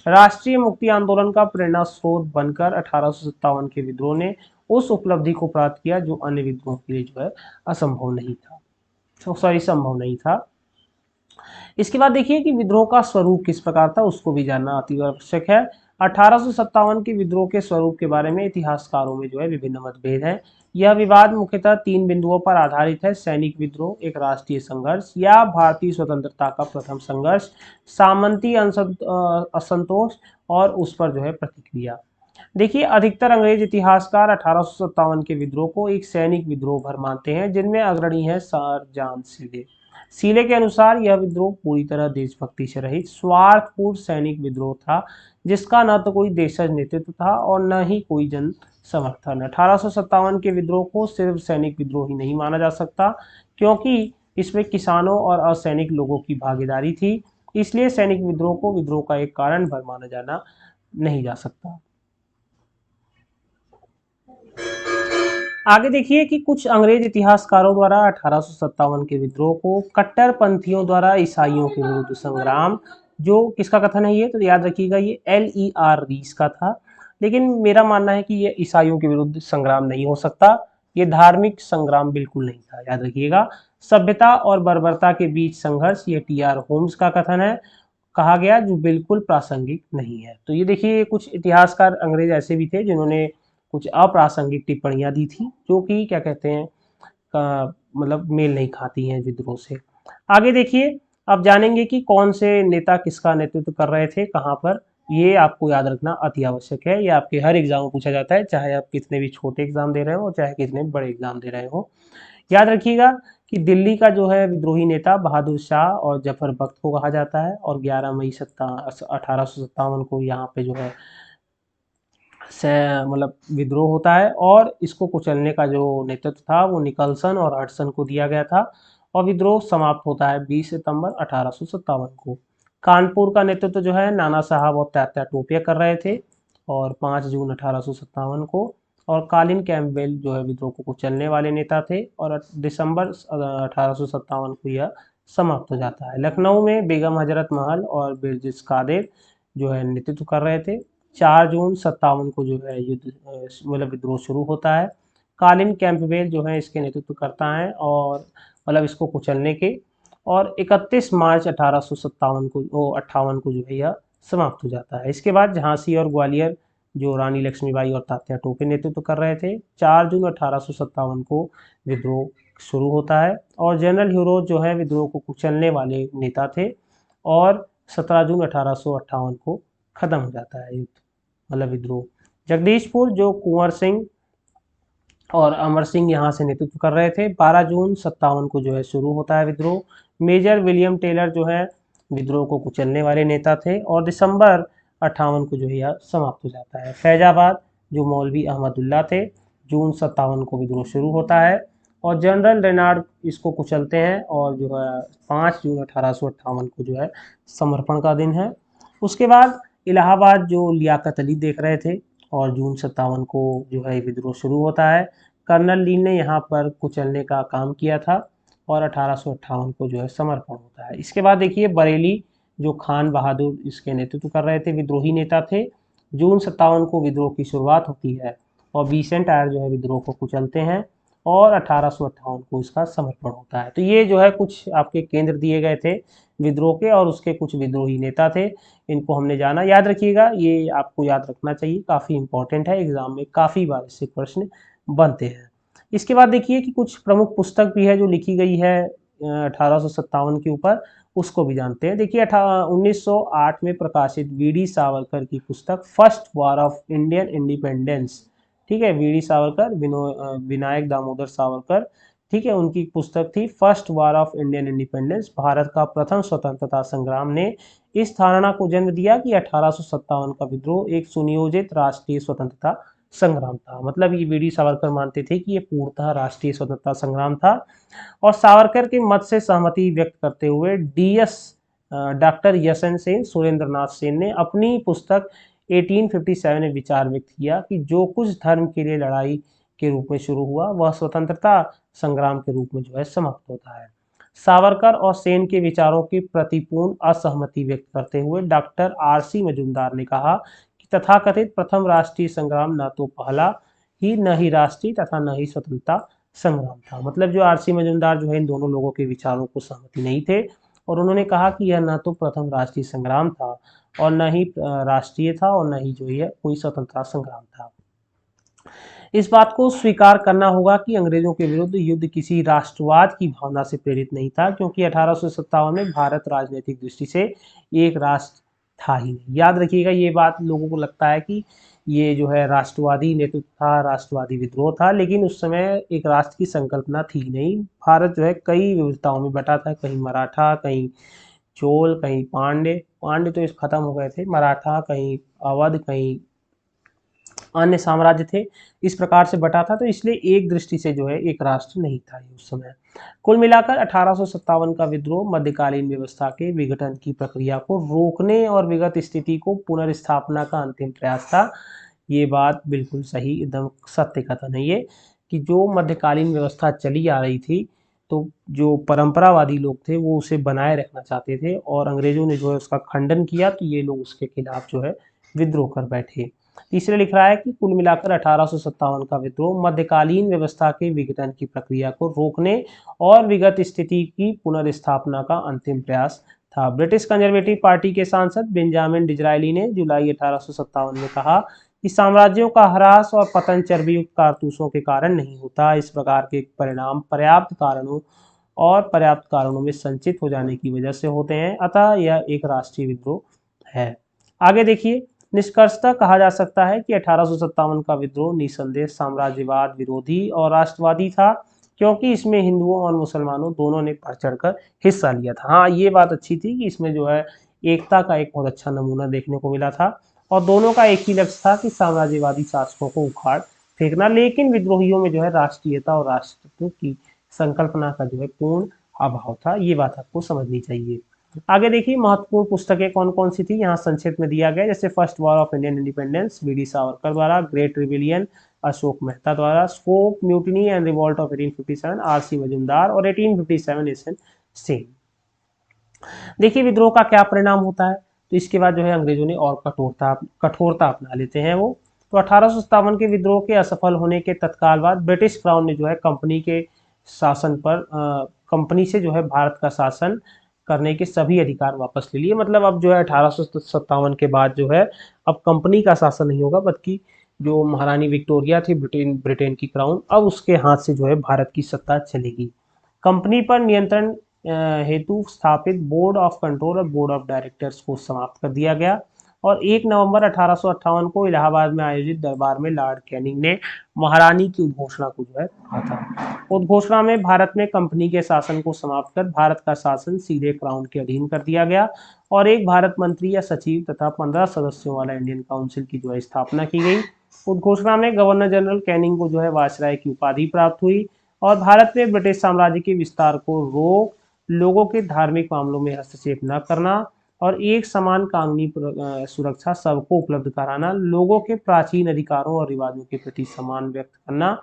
S1: राष्ट्रीय मुक्ति आंदोलन का प्रेरणा स्रोत बनकर 1857 के विद्रोह ने उस उपलब्धि को प्राप्त किया जो अन्य विद्रोह के लिए जो है असंभव नहीं था, संभव नहीं था। इसके बाद देखिए कि विद्रोह का स्वरूप किस प्रकार था, उसको भी जानना अति आवश्यक है। 1857 के विद्रोह के स्वरूप के बारे में इतिहासकारों में जो है विभिन्न मतभेद हैं। यह विवाद मुख्यतः 3 बिंदुओं पर आधारित है: सैनिक विद्रोह, एक राष्ट्रीय संघर्ष या भारतीय स्वतंत्रता का प्रथम संघर्ष, सामंती असंतोष और उस पर जो है प्रतिक्रिया। देखिए, अधिकतर अंग्रेज इतिहासकार 1857 के विद्रोह को एक सैनिक विद्रोह भर मानते हैं, जिनमें अग्रणी है सर जॉन सीले। सीले के अनुसार यह विद्रोह पूरी तरह देशभक्ति से रहित स्वार्थपूर्ण सैनिक विद्रोह था, जिसका न तो कोई देशज नेतृत्व था और न ही कोई जन समर्थन। 1857 के विद्रोह को सिर्फ सैनिक विद्रोह ही नहीं माना जा सकता, क्योंकि इसमें किसानों और असैनिक लोगों की भागीदारी थी। इसलिए सैनिक विद्रोह को विद्रोह का एक कारण भर माना जाना नहीं जा सकता। आगे देखिए कि कुछ अंग्रेज इतिहासकारों द्वारा 1857 के विद्रोह को कट्टरपंथियों द्वारा ईसाइयों के विरुद्ध संग्राम, जो किसका कथन है ये, तो याद रखिएगा ये LER रीस का था। लेकिन मेरा मानना है कि ये ईसाइयों के विरुद्ध संग्राम नहीं हो सकता, ये धार्मिक संग्राम बिल्कुल नहीं था, याद रखिएगा। सभ्यता और बर्बरता के बीच संघर्ष, ये TR होम्स का कथन है, कहा गया, जो बिल्कुल प्रासंगिक नहीं है। तो ये देखिए कुछ इतिहासकार अंग्रेज ऐसे भी थे जिन्होंने कुछ अप्रासंगिक टिप्पणियां दी थी, जो कि क्या कहते हैं मतलब मेल नहीं खाती हैं विद्रोह से। आगे देखिए, अब जानेंगे कि कौन से नेता किसका नेतृत्व कर रहे थे, कहां पर। ये आपको याद रखना अति आवश्यक है, ये आपके हर एग्जाम में पूछा जाता है, चाहे आप कितने भी छोटे एग्जाम दे रहे हो चाहे कितने बड़े एग्जाम दे रहे हो। याद रखिएगा कि दिल्ली का जो है विद्रोही नेता बहादुर शाह और जफर बख्त को कहा जाता है, और 11 मई 1857 को यहाँ पे जो है मतलब विद्रोह होता है, और इसको कुचलने का जो नेतृत्व था वो निकलसन और हडसन को दिया गया था, और विद्रोह समाप्त होता है 20 सितंबर 1857 को। कानपुर का नेतृत्व जो है नाना साहब और तात्या टोपिया कर रहे थे, और 5 जून 1857 को। और कालिन कैम्पबेल जो है विद्रोह को कुचलने वाले नेता थे, और दिसंबर 1857 को यह समाप्त हो जाता है। लखनऊ में बेगम हजरत महल और बिरजिस कादिर जो है नेतृत्व कर रहे थे। 4 जून 57 को जो है युद्ध मतलब विद्रोह शुरू होता है। कालिन कैंपबेल जो है इसके नेतृत्व करता है, और मतलब इसको कुचलने के, और 31 मार्च 1858 को जो है यह समाप्त हो जाता है। इसके बाद झांसी और ग्वालियर जो रानी लक्ष्मीबाई और तात्या टोपे नेतृत्व कर रहे थे। 4 जून 1857 को विद्रोह शुरू होता है, और जनरल ह्यूरोज जो है विद्रोह को कुचलने वाले नेता थे, और 17 जून 1858 को खत्म हो जाता है युद्ध, मतलब विद्रोह। जगदीशपुर जो कुंवर सिंह और अमर सिंह यहाँ से नेतृत्व कर रहे थे। 12 जून 57 को जो है शुरू होता है विद्रोह। मेजर विलियम टेलर जो है विद्रोह को कुचलने वाले नेता थे, और दिसंबर 58 को जो है यह समाप्त हो जाता है। फैजाबाद जो मौलवी अहमदुल्ला थे, जून 57 को विद्रोह शुरू होता है, और जनरल रेनार्ड इसको कुचलते हैं, और जो है 5 जून 1858 को जो है समर्पण का दिन है। उसके बाद इलाहाबाद जो लियाकत अली देख रहे थे, और जून 57 को जो है विद्रोह शुरू होता है। कर्नल ली ने यहाँ पर कुचलने का काम किया था, और 1858 को जो है समर्पण होता है। इसके बाद देखिए बरेली जो खान बहादुर इसके नेतृत्व कर रहे थे, विद्रोही नेता थे। जून 57 को विद्रोह की शुरुआत होती है, और बीसेंट आयर जो है विद्रोह को कुचलते हैं, और 1858 को इसका समर्पण होता है। तो ये जो है कुछ आपके केंद्र दिए गए थे विद्रोह के, और उसके कुछ विद्रोही नेता थे, इनको हमने जाना। याद रखिएगा, ये आपको याद रखना चाहिए, काफ़ी इंपॉर्टेंट है, एग्जाम में काफ़ी बार इससे प्रश्न बनते हैं। इसके बाद देखिए कि कुछ प्रमुख पुस्तक भी है जो लिखी गई है 1857 के ऊपर, उसको भी जानते हैं। देखिए 1908 में प्रकाशित BD सावरकर की पुस्तक first war of Indian independence ठीक है, वीडी सावरकर, विनायक दामोदर सावरकर, ठीक है, उनकी पुस्तक थी first war of Indian independence, Bharat का प्रथम स्वतंत्रता संग्राम, ने इस धारणा को जन्म दिया कि 1857 का विद्रोह एक सुनियोजित राष्ट्रीय स्वतंत्रता संग्राम था। मतलब ये वीडी सावरकर मानते थे कि ये पूर्णतः राष्ट्रीय स्वतंत्रता संग्राम था। और सावरकर के मत से सहमति व्यक्त करते हुए डॉक्टर यशन सेन, सुरेंद्र नाथ सेन ने अपनी पुस्तक 1857 में विचार व्यक्त किया कि जो कुछ धर्म के लिए लड़ाई के रूप में शुरू हुआ वह स्वतंत्रता संग्राम के रूप में जो है समाप्त होता है। सावरकर और सेन के विचारों की प्रतिपूर्ण असहमति व्यक्त करते हुए डॉक्टर आरसी मजूमदार ने कहा कि तथाकथित प्रथम राष्ट्रीय संग्राम न तो पहला ही न ही राष्ट्रीय तथा न ही स्वतंत्रता संग्राम था। मतलब जो आरसी मजूमदार जो है इन दोनों लोगों के विचारों को सहमति नहीं थे और उन्होंने कहा कि यह न तो प्रथम राष्ट्रीय संग्राम था और न ही राष्ट्रीय था और न ही जो है कोई स्वतंत्रता संग्राम था। इस बात को स्वीकार करना होगा कि अंग्रेजों के विरुद्ध युद्ध किसी राष्ट्रवाद की भावना से प्रेरित नहीं था, क्योंकि 1857 में भारत राजनीतिक दृष्टि से एक राष्ट्र था ही नहीं। याद रखिएगा ये बात, लोगों को लगता है कि ये जो है राष्ट्रवादी नेतृत्व था, राष्ट्रवादी विद्रोह था, लेकिन उस समय एक राष्ट्र की संकल्पना थी नहीं। भारत जो है कई विविधताओं में बटा था, कहीं मराठा, कहीं चोल, कहीं पांडे, पांडे तो खत्म हो गए थे, मराठा, कहीं अवध, कहीं अन्य साम्राज्य थे, इस प्रकार से बटा था। तो इसलिए एक दृष्टि से जो है एक राष्ट्र नहीं था उस समय। कुल मिलाकर 1857 का विद्रोह मध्यकालीन व्यवस्था के विघटन की प्रक्रिया को रोकने और विगत स्थिति को पुनर्स्थापना का अंतिम प्रयास था। ये बात बिल्कुल सही, एकदम सत्य कथन है ये, कि जो मध्यकालीन व्यवस्था चली आ रही थी तो जो परंपरावादी लोग थे वो उसे बनाए रखना चाहते थे और अंग्रेजों ने जो है उसका खंडन किया, तो ये लोग उसके खिलाफ जो है विद्रोह कर बैठे। तीसरे लिख रहा है कि कुल मिलाकर 1857 का विद्रोह मध्यकालीन व्यवस्था के विघटन की प्रक्रिया को रोकने और विगत स्थिति की पुनर्स्थापना का अंतिम प्रयास था। ब्रिटिश कंजर्वेटिव पार्टी के सांसद बेंजामिन डिज़रायली ने जुलाई 1857 में कहा कि साम्राज्यों का ह्रास और पतन चर्बीयुक्त कारतूसों के कारण नहीं होता, इस प्रकार के परिणाम पर्याप्त कारणों में संचित हो जाने की वजह से होते हैं, अतः यह एक राष्ट्रीय विद्रोह है। आगे देखिए, निष्कर्षतः कहा जा सकता है कि 1857 का विद्रोह निसंदेह साम्राज्यवाद विरोधी और राष्ट्रवादी था, क्योंकि इसमें हिंदुओं और मुसलमानों दोनों ने बढ़ चढ़कर हिस्सा लिया था। हाँ, ये बात अच्छी थी कि इसमें जो है एकता का एक बहुत अच्छा नमूना देखने को मिला था और दोनों का एक ही लक्ष्य था कि साम्राज्यवादी शासकों को उखाड़ फेंकना, लेकिन विद्रोहियों में जो है राष्ट्रीयता और राष्ट्रत्व की संकल्पना का जो है पूर्ण अभाव था। ये बात आपको समझनी चाहिए। आगे देखिए, महत्वपूर्ण पुस्तकें कौन कौन सी थी, यहाँ संक्षेप में दिया गया। जैसे first war of Indian independence VD Savarkar द्वारा, ग्रेट रिविलियन अशोक मेहता द्वारा, sepoy mutiny and revolt of 1857 RC Majumdar और 1857 एसएन सेन। देखिए विद्रोह का क्या परिणाम होता है, तो इसके बाद जो है अंग्रेजों ने और कठोरता अपना लेते हैं वो। तो 1857 के विद्रोह के असफल होने के तत्काल बाद ब्रिटिश क्राउन ने जो है कंपनी के शासन पर कंपनी से जो है भारत का शासन करने के सभी अधिकार वापस ले लिए। मतलब अब जो है 1857 के बाद जो है अब कंपनी का शासन नहीं होगा, बल्कि जो महारानी विक्टोरिया थी ब्रिटेन की क्राउन, अब उसके हाथ से जो है भारत की सत्ता चलेगी। कंपनी पर नियंत्रण हेतु स्थापित बोर्ड ऑफ कंट्रोल और बोर्ड ऑफ डायरेक्टर्स को समाप्त कर दिया गया और 1 नवंबर 1858 को इलाहाबाद में आयोजित दरबार में लॉर्ड कैनिंग ने महारानी की उद्घोषणा को जो है कहा था। उद्घोषणा में भारत में कंपनी के शासन को समाप्त कर भारत का शासन सीधे क्राउन के अधीन कर दिया गया और एक भारत मंत्री या सचिव तथा 15 सदस्यों वाला इंडियन काउंसिल की जो है स्थापना की गई। उद्घोषणा में गवर्नर जनरल कैनिंग को जो है वायसराय की उपाधि प्राप्त हुई और भारत में ब्रिटिश साम्राज्य के विस्तार को रोक, लोगों के धार्मिक मामलों में हस्तक्षेप न करना और एक समान कानूनी सुरक्षा सबको उपलब्ध कराना, लोगों के प्राचीन अधिकारों और रिवाजों के प्रति सम्मान व्यक्त करना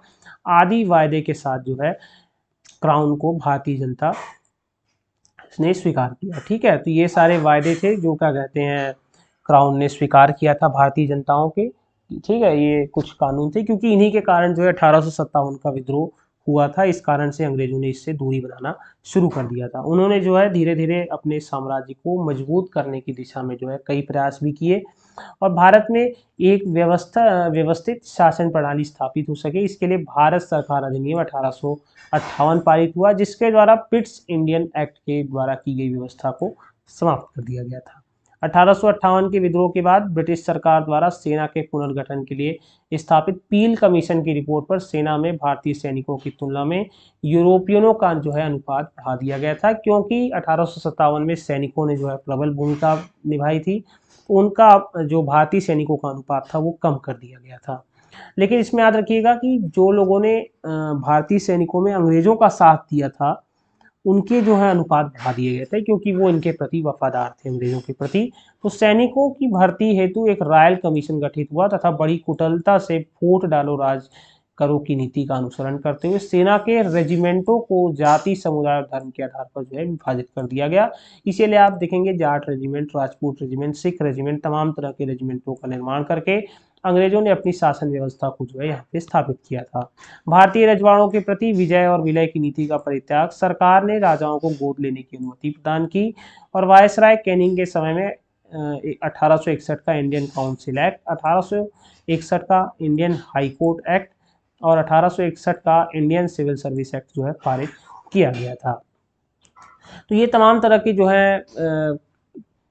S1: आदि वायदे के साथ जो है क्राउन को भारतीय जनता ने स्वीकार किया। ठीक है, तो ये सारे वायदे थे जो क्या कहते हैं क्राउन ने स्वीकार किया था भारतीय जनताओं के। ठीक है, ये कुछ कानून थे, क्योंकि इन्हीं के कारण जो है 1857 का विद्रोह हुआ था, इस कारण से अंग्रेजों ने इससे दूरी बनाना शुरू कर दिया था। उन्होंने जो है धीरे धीरे अपने साम्राज्य को मजबूत करने की दिशा में जो है कई प्रयास भी किए और भारत में एक व्यवस्थित शासन प्रणाली स्थापित हो सके, इसके लिए भारत सरकार अधिनियम 1858 पारित हुआ, जिसके द्वारा पिट्स इंडियन एक्ट के द्वारा की गई व्यवस्था को समाप्त कर दिया गया था। 1858 के विद्रोह के बाद ब्रिटिश सरकार द्वारा सेना के पुनर्गठन के लिए स्थापित पील कमीशन की रिपोर्ट पर सेना में भारतीय सैनिकों की तुलना में यूरोपियनों का जो है अनुपात बढ़ा दिया गया था, क्योंकि 1857 में सैनिकों ने जो है प्रबल भूमिका निभाई थी, उनका जो भारतीय सैनिकों का अनुपात था वो कम कर दिया गया था। लेकिन इसमें याद रखिएगा कि जो लोगों ने भारतीय सैनिकों में अंग्रेजों का साथ दिया था, उनके जो है अनुपात बढ़ा दिए गए थे, क्योंकि वो इनके प्रति वफादार थे, अंग्रेजों के प्रति। तो सैनिकों की भर्ती हेतु एक रॉयल कमीशन गठित हुआ तथा बड़ी कुटिलता से वोट डालो राज करो की नीति का अनुसरण करते हुए सेना के रेजिमेंटों को जाति, समुदाय और धर्म के आधार पर जो है विभाजित कर दिया गया। इसीलिए आप देखेंगे Jat regiment, Rajput regiment, Sikh regiment, तमाम तरह के रेजिमेंटों का निर्माण करके अंग्रेजों ने अपनी शासन व्यवस्था को जो है यहाँ पे स्थापित किया था। भारतीय रजवाड़ों के प्रति विजय और विलय की नीति का परित्याग, सरकार ने राजाओं को गोद लेने की अनुमति प्रदान की और वायसराय कैनिंग के समय में 1861 का इंडियन काउंसिल एक्ट, 1861 का इंडियन हाई कोर्ट एक्ट और 1861 का इंडियन सिविल सर्विस एक्ट जो है पारित किया गया था। तो ये तमाम तरह के जो है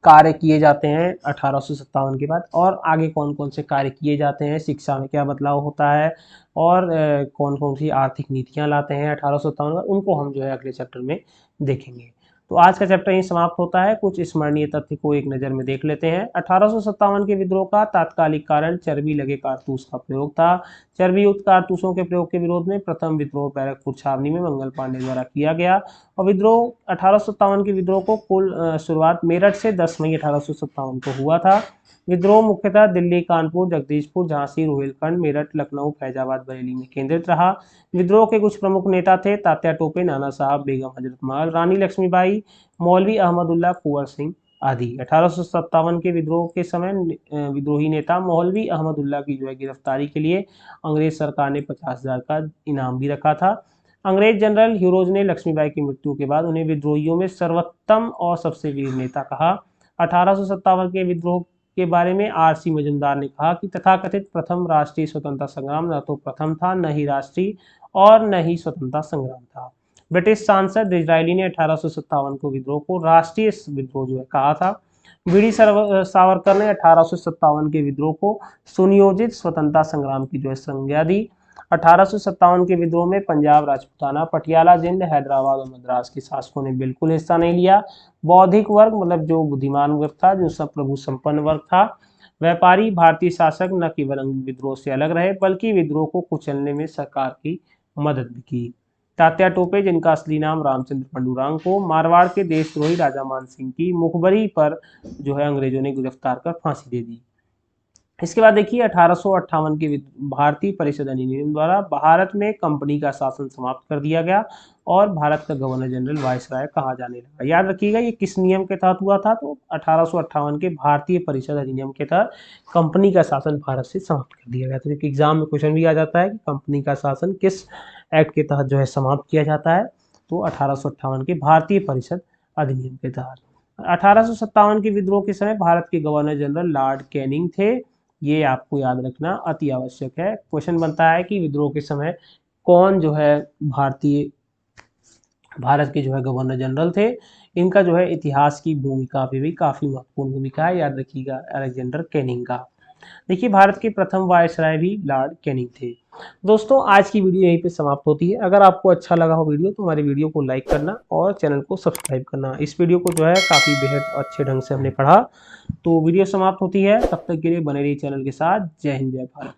S1: कार्य किए जाते हैं 1857 के बाद। और आगे कौन कौन से कार्य किए जाते हैं, शिक्षा में क्या बदलाव होता है और कौन कौन सी आर्थिक नीतियां लाते हैं 1857 में, उनको हम जो है अगले चैप्टर में देखेंगे। तो आज का चैप्टर यहीं समाप्त होता है। कुछ स्मरणीय तथ्य को एक नज़र में देख लेते हैं। 1857 के विद्रोह का तात्कालिक कारण चर्बी लगे कारतूस का प्रयोग था। चर्बी युक्त कारतूसों के प्रयोग के विरोध में प्रथम विद्रोह बैरकपुर छावनी में मंगल पांडे द्वारा किया गया और विद्रोह 1857 के विद्रोह को कुल शुरुआत मेरठ से 10 मई 1857 को हुआ था। विद्रोह मुख्यतः दिल्ली, कानपुर, जगदीशपुर, झांसी, रोहिलखंड, मेरठ, लखनऊ, फैजाबाद, बरेली में केंद्रित रहा। विद्रोह के कुछ प्रमुख नेता थे तात्या टोपे, नाना साहब, बेगम हजरत महल, रानी लक्ष्मीबाई, मौलवी अहमदुल्लाह, कुंवर सिंह आदि। 1857 के विद्रोह के समय विद्रोही नेता मौलवी अहमदुल्लाह की जो है गिरफ्तारी के लिए अंग्रेज सरकार ने 50,000 का इनाम भी रखा था। अंग्रेज जनरल ह्यूरोज ने लक्ष्मीबाई की मृत्यु के बाद उन्हें विद्रोहियों में सर्वोत्तम और सबसे वीर नेता कहा। 1857 के विद्रोह के बारे में आर.सी. मजुमदार ने कहा कि तथाकथित प्रथम राष्ट्रीय स्वतंत्रता संग्राम न तो प्रथम था, न ही राष्ट्रीय और न ही स्वतंत्रता संग्राम था। ब्रिटिश सांसद डिज़रायली ने 1857 को विद्रोह को राष्ट्रीय विद्रोह जो है कहा था। वीडी सावरकर ने 1857 के विद्रोह को सुनियोजित स्वतंत्रता संग्राम की जो है संज्ञा दी। 1857 के विद्रोह में पंजाब, राजपूताना, पटियाला, जिंद, हैदराबाद और मद्रास के शासकों ने बिल्कुल हिस्सा नहीं लिया। बौद्धिक वर्ग मतलब जो बुद्धिमान वर्ग था, जो सब प्रभु संपन्न वर्ग था, व्यापारी, भारतीय शासक न केवल विद्रोह से अलग रहे बल्कि विद्रोह को कुचलने में सरकार की मदद भी की। तात्या टोपे, जिनका असली नाम रामचंद्र पंडुरांग को मारवाड़ के देशद्रोही राजा मान सिंह की मुखबरी पर जो है अंग्रेजों ने गिरफ्तार कर फांसी दे दी। इसके बाद देखिए 1858 के भारतीय परिषद अधिनियम द्वारा भारत में कंपनी का शासन समाप्त कर दिया गया और भारत का गवर्नर जनरल वायसराय कहा जाने लगा। याद रखिएगा ये किस नियम के तहत हुआ था, तो 1858 के भारतीय परिषद अधिनियम के तहत कंपनी का शासन भारत से समाप्त कर दिया गया था। क्योंकि एग्जाम में क्वेश्चन भी आ जाता है कि कंपनी का शासन किस एक्ट के तहत जो है समाप्त किया जाता है, तो 1858 के भारतीय परिषद अधिनियम के तहत। 1857 के विद्रोह के समय भारत के गवर्नर जनरल लॉर्ड कैनिंग थे। ये आपको याद रखना अति आवश्यक है। क्वेश्चन बनता है कि विद्रोह के समय कौन जो है भारत के जो है गवर्नर जनरल थे। इनका जो है इतिहास की भूमिका पे भी काफ़ी महत्वपूर्ण भूमिका है, याद रखिएगा अलेक्जेंडर कैनिंग का। देखिए भारत के प्रथम वायसराय भी लॉर्ड कैनिंग थे। दोस्तों आज की वीडियो यहीं पे समाप्त होती है। अगर आपको अच्छा लगा हो वीडियो तो हमारी वीडियो को लाइक करना और चैनल को सब्सक्राइब करना। इस वीडियो को जो है काफ़ी बेहद अच्छे ढंग से हमने पढ़ा। तो वीडियो समाप्त होती है, तब तक के लिए बने रहिए चैनल के साथ। जय हिंद, जय भारत।